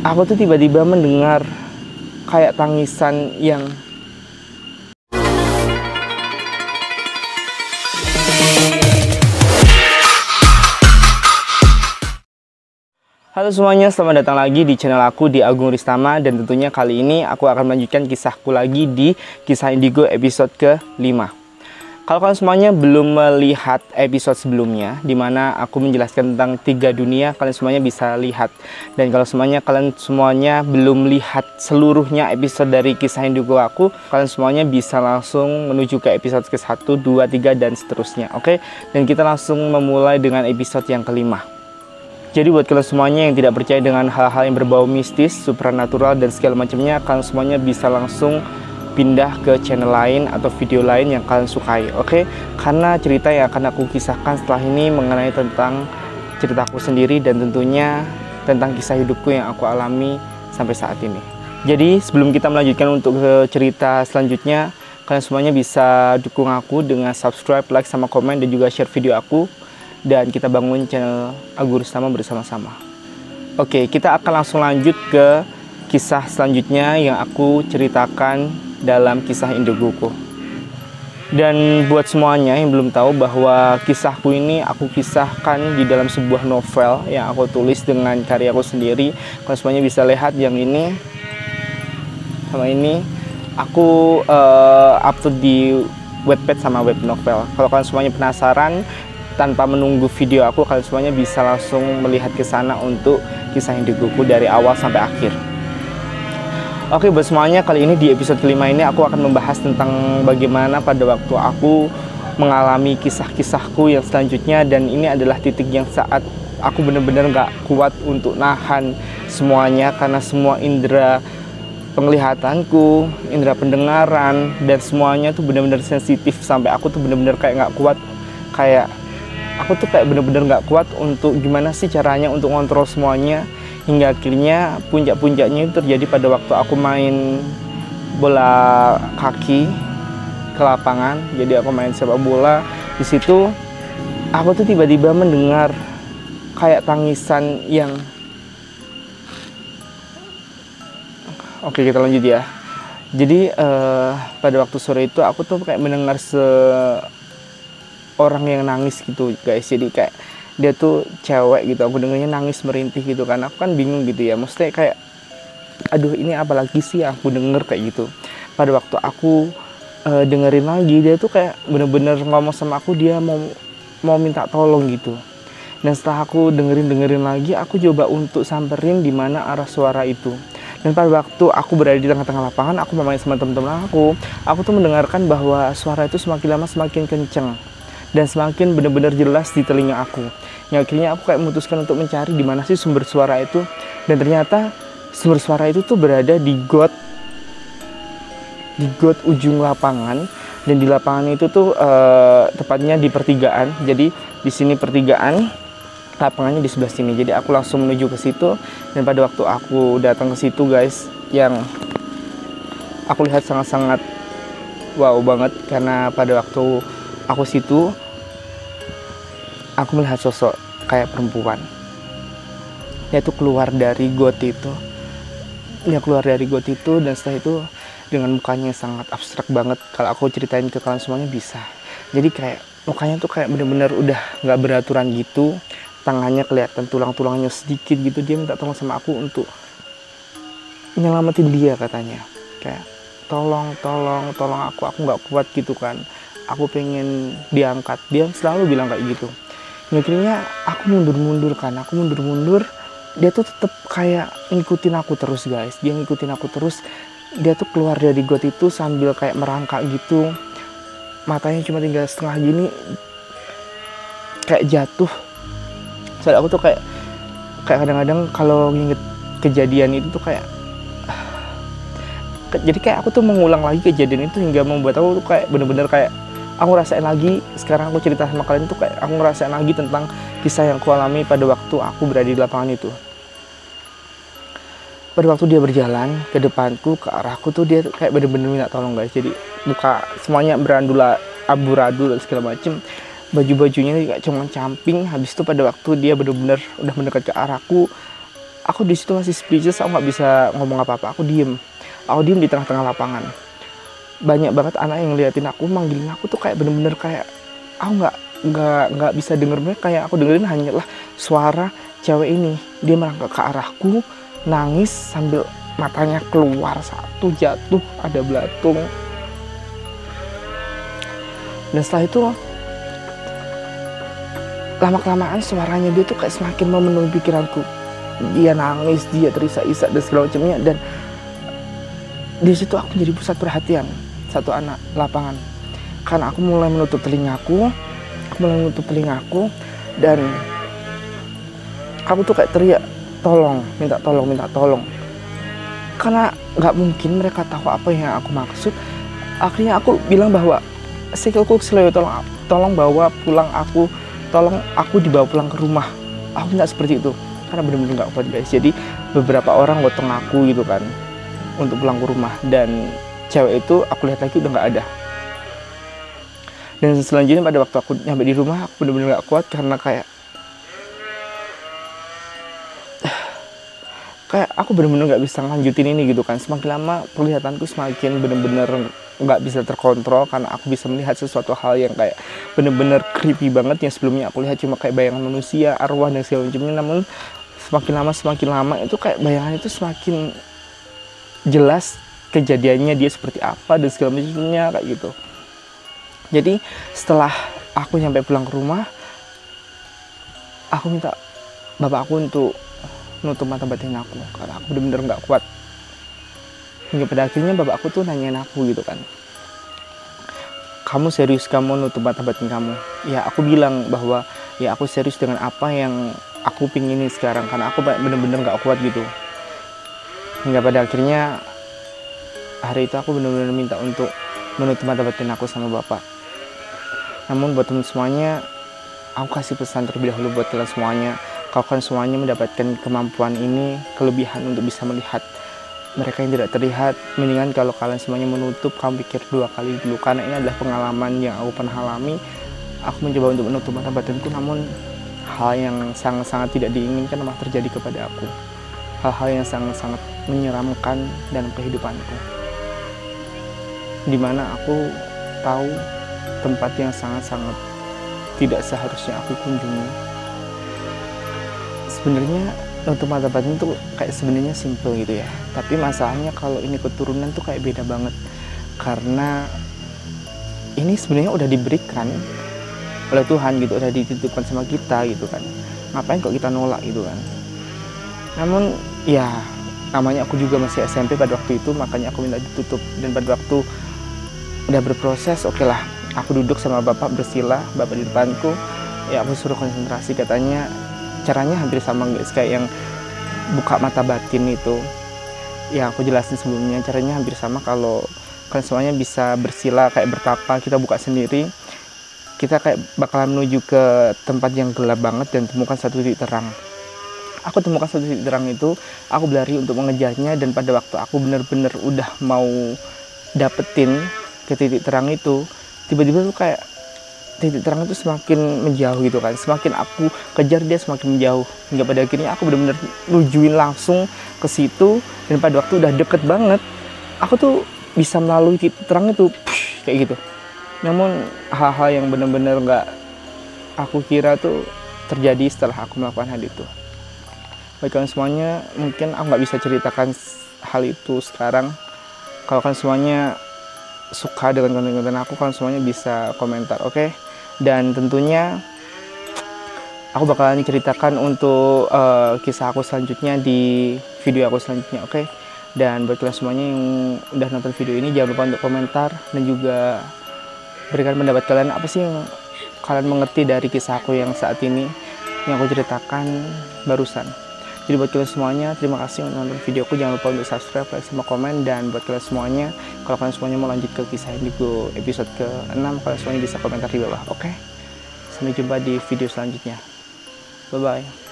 aku tuh tiba-tiba mendengar kayak tangisan yang Halo semuanya, selamat datang lagi di channel aku di Agung Ristama. Dan tentunya kali ini aku akan melanjutkan kisahku lagi di Kisah Indigo episode ke-5. Kalau kalian semuanya belum melihat episode sebelumnya, dimana aku menjelaskan tentang 3 dunia, kalian semuanya bisa lihat. Dan kalau kalian semuanya belum lihat seluruhnya episode dari Kisah Indigo aku, kalian semuanya bisa langsung menuju ke episode ke-1, 2, 3, dan seterusnya. Oke? Dan kita langsung memulai dengan episode yang ke-5. Jadi buat kalian semuanya yang tidak percaya dengan hal-hal yang berbau mistis, supernatural, dan segala macamnya, kalian semuanya bisa langsung pindah ke channel lain atau video lain yang kalian sukai, oke? Karena cerita yang akan aku kisahkan setelah ini mengenai tentang ceritaku sendiri dan tentunya tentang kisah hidupku yang aku alami sampai saat ini. Jadi sebelum kita melanjutkan untuk ke cerita selanjutnya, kalian semuanya bisa dukung aku dengan subscribe, like, sama komen, dan juga share video aku. Dan kita bangun channel Agung Ristama bersama-sama. Oke, kita akan langsung lanjut ke kisah selanjutnya yang aku ceritakan dalam Kisah Indigoku. Dan buat semuanya yang belum tahu bahwa kisahku ini aku kisahkan di dalam sebuah novel yang aku tulis dengan karyaku sendiri. Kalian semuanya bisa lihat yang ini sama ini aku upload di Wattpad sama web novel. Kalau kalian semuanya penasaran, tanpa menunggu video aku, kalian semuanya bisa langsung melihat ke sana untuk Kisah Indigoku dari awal sampai akhir. Oke, buat semuanya, kali ini di episode kelima ini aku akan membahas tentang bagaimana pada waktu aku mengalami kisah-kisahku yang selanjutnya. Dan ini adalah titik yang saat aku benar-benar gak kuat untuk nahan semuanya, karena semua indera penglihatanku, indera pendengaran, dan semuanya tuh benar-benar sensitif. Sampai aku tuh benar-benar kayak gak kuat, aku tuh kayak bener-bener gak kuat untuk gimana sih caranya untuk ngontrol semuanya. Hingga akhirnya puncak-puncaknya itu terjadi pada waktu aku main bola kaki ke lapangan. Jadi aku main sepak bola. Di situ aku tuh tiba-tiba mendengar kayak tangisan yang Oke, kita lanjut ya. Jadi pada waktu sore itu aku tuh kayak mendengar orang yang nangis gitu guys. Jadi kayak dia tuh cewek gitu, aku dengernya nangis merintih gitu kan. Aku kan bingung gitu ya, maksudnya kayak aduh ini apa lagi sih yang aku denger kayak gitu. Pada waktu aku dengerin lagi, dia tuh kayak bener-bener ngomong sama aku, dia mau minta tolong gitu. Dan setelah aku dengerin lagi, aku coba untuk samperin di mana arah suara itu. Dan pada waktu aku berada di tengah-tengah lapangan, aku main sama teman-teman aku tuh mendengarkan bahwa suara itu semakin lama semakin kenceng dan semakin benar-benar jelas di telinga aku. Yang akhirnya aku kayak memutuskan untuk mencari di mana sih sumber suara itu. Dan ternyata sumber suara itu tuh berada di got ujung lapangan. Dan di lapangan itu tuh tepatnya di pertigaan. Jadi di sini pertigaan, lapangannya di sebelah sini. Jadi aku langsung menuju ke situ. Dan pada waktu aku datang ke situ guys, yang aku lihat sangat-sangat wow banget, karena pada waktu aku situ, aku melihat sosok kayak perempuan. Dia tuh keluar dari got itu. Dan setelah itu dengan mukanya sangat abstrak banget. Kalau aku ceritain ke kalian semuanya bisa. Jadi kayak mukanya tuh kayak bener-bener udah gak beraturan gitu. Tangannya kelihatan tulang-tulangnya sedikit gitu. Dia minta tolong sama aku untuk nyelamatin dia katanya. Kayak tolong aku gak kuat gitu kan. Aku pengen diangkat. Dia selalu bilang kayak gitu. Akhirnya aku mundur-mundur. Dia tuh tetap kayak ngikutin aku terus guys. Dia tuh keluar dari got itu sambil kayak merangkak gitu. Matanya cuma tinggal setengah gini, kayak jatuh. Soalnya aku tuh kayak kadang-kadang kalau nginget kejadian itu tuh jadi kayak aku tuh mengulang lagi kejadian itu, hingga membuat aku tuh kayak bener-bener kayak aku ngerasain lagi. Sekarang aku cerita sama kalian tuh kayak aku ngerasain lagi tentang kisah yang aku alami pada waktu aku berada di lapangan itu. Pada waktu dia berjalan ke depanku, ke arahku tuh, dia kayak bener-bener minta tolong guys. Jadi muka semuanya amburadul segala macem. Baju-bajunya kayak cuma camping. Habis itu pada waktu dia bener-bener udah mendekat ke arahku, Aku di situ masih speechless, aku nggak bisa ngomong apa-apa. Aku diem di tengah-tengah lapangan. Banyak banget anak yang ngeliatin aku, manggilin aku tuh kayak bener-bener kayak aku nggak bisa denger mereka. Kayak aku dengerin hanyalah suara cewek ini, dia merangkak ke arahku, nangis sambil matanya keluar satu, jatuh, ada belatung. Dan setelah itu lama-kelamaan suaranya dia tuh kayak semakin memenuhi pikiranku. Dia nangis, dia terisak-isak dan segala macamnya. Dan di situ aku jadi pusat perhatian satu anak lapangan. Karena aku mulai menutup telingaku, dan aku tuh kayak teriak, tolong, minta tolong. Karena nggak mungkin mereka tahu apa yang aku maksud. Akhirnya aku bilang bahwa sikilku slow, tolong bawa pulang aku, tolong aku dibawa pulang ke rumah. Aku minta seperti itu karena benar-benar nggak kuat guys. Jadi beberapa orang gotong aku gitu kan untuk pulang ke rumah, dan cewek itu aku lihat lagi udah nggak ada. Dan selanjutnya pada waktu aku nyampe di rumah, aku benar-benar nggak kuat karena kayak aku benar-benar nggak bisa lanjutin ini gitu kan. Semakin lama penglihatanku semakin benar-benar nggak bisa terkontrol, karena aku bisa melihat sesuatu hal yang kayak benar-benar creepy banget, yang sebelumnya aku lihat cuma kayak bayangan manusia, arwah dan segala macamnya. Namun semakin lama itu kayak bayangan itu semakin jelas kejadiannya, dia seperti apa dan segala macamnya kayak gitu. Jadi setelah aku nyampe pulang ke rumah, aku minta bapak aku untuk nutup mata batin aku karena aku benar-benar nggak kuat. Hingga pada akhirnya bapak aku tuh nanyain aku gitu kan, kamu serius kamu nutup mata batin kamu? Ya aku bilang bahwa ya aku serius dengan apa yang aku pinginin sekarang, karena aku benar-benar nggak kuat gitu. Hingga pada akhirnya hari itu aku benar-benar minta untuk menutup mata batin aku sama bapak. Namun buat teman semuanya, aku kasih pesan terlebih dahulu buat kalian semuanya. Kau kan semuanya mendapatkan kemampuan ini, kelebihan untuk bisa melihat mereka yang tidak terlihat. Mendingan kalau kalian semuanya menutup, kamu pikir 2 kali dulu, karena ini adalah pengalaman yang aku pernah alami. Aku mencoba untuk menutup mata batinku, namun hal yang sangat-sangat tidak diinginkan malah terjadi kepada aku. Hal-hal yang sangat-sangat menyeramkan dalam kehidupanku, dimana aku tahu tempat yang sangat-sangat tidak seharusnya aku kunjungi. Sebenarnya untuk mata batin tuh kayak sebenarnya simple gitu ya, tapi masalahnya kalau ini keturunan tuh kayak beda banget, karena ini sebenarnya udah diberikan oleh Tuhan gitu, udah dititipkan sama kita gitu kan. Ngapain kok kita nolak gitu kan. Namun ya namanya aku juga masih SMP pada waktu itu, makanya aku minta ditutup. Dan pada waktu udah berproses, oke lah, aku duduk sama bapak bersila, bapak di depanku, ya aku suruh konsentrasi. Katanya caranya hampir sama guys, kayak yang buka mata batin itu ya aku jelasin sebelumnya. Caranya hampir sama, kalau kalian semuanya bisa bersila kayak bertapa, kita buka sendiri, kita kayak bakalan menuju ke tempat yang gelap banget dan temukan satu titik terang. Aku temukan satu titik terang itu, aku berlari untuk mengejarnya. Dan pada waktu aku bener-bener udah mau dapetin ke titik terang itu, tiba-tiba tuh kayak titik terang itu semakin menjauh gitu kan. Semakin aku kejar dia semakin menjauh, hingga pada akhirnya aku benar-benar nujuin langsung ke situ. Dan pada waktu udah deket banget, aku tuh bisa melalui titik terang itu, kayak gitu. Namun hal-hal yang benar-benar nggak aku kira tuh terjadi setelah aku melakukan hal itu. Bagi kalian semuanya, mungkin aku nggak bisa ceritakan hal itu sekarang. Kalau kalian semuanya suka dengan konten-konten aku, kalian semuanya bisa komentar, oke? Dan tentunya aku bakalan ceritakan untuk kisah aku selanjutnya di video aku selanjutnya, oke? Dan buat kalian semuanya yang udah nonton video ini, jangan lupa untuk komentar dan juga berikan pendapat kalian, apa sih yang kalian mengerti dari kisah aku yang saat ini, yang aku ceritakan barusan. Jadi buat kalian semuanya, terima kasih untuk nonton videoku. Jangan lupa untuk subscribe, like, sama komen. Dan buat kalian semuanya, kalau kalian semuanya mau lanjut ke kisah indigo episode ke-6, kalian semuanya bisa komentar di bawah, oke? Sampai jumpa di video selanjutnya. Bye-bye.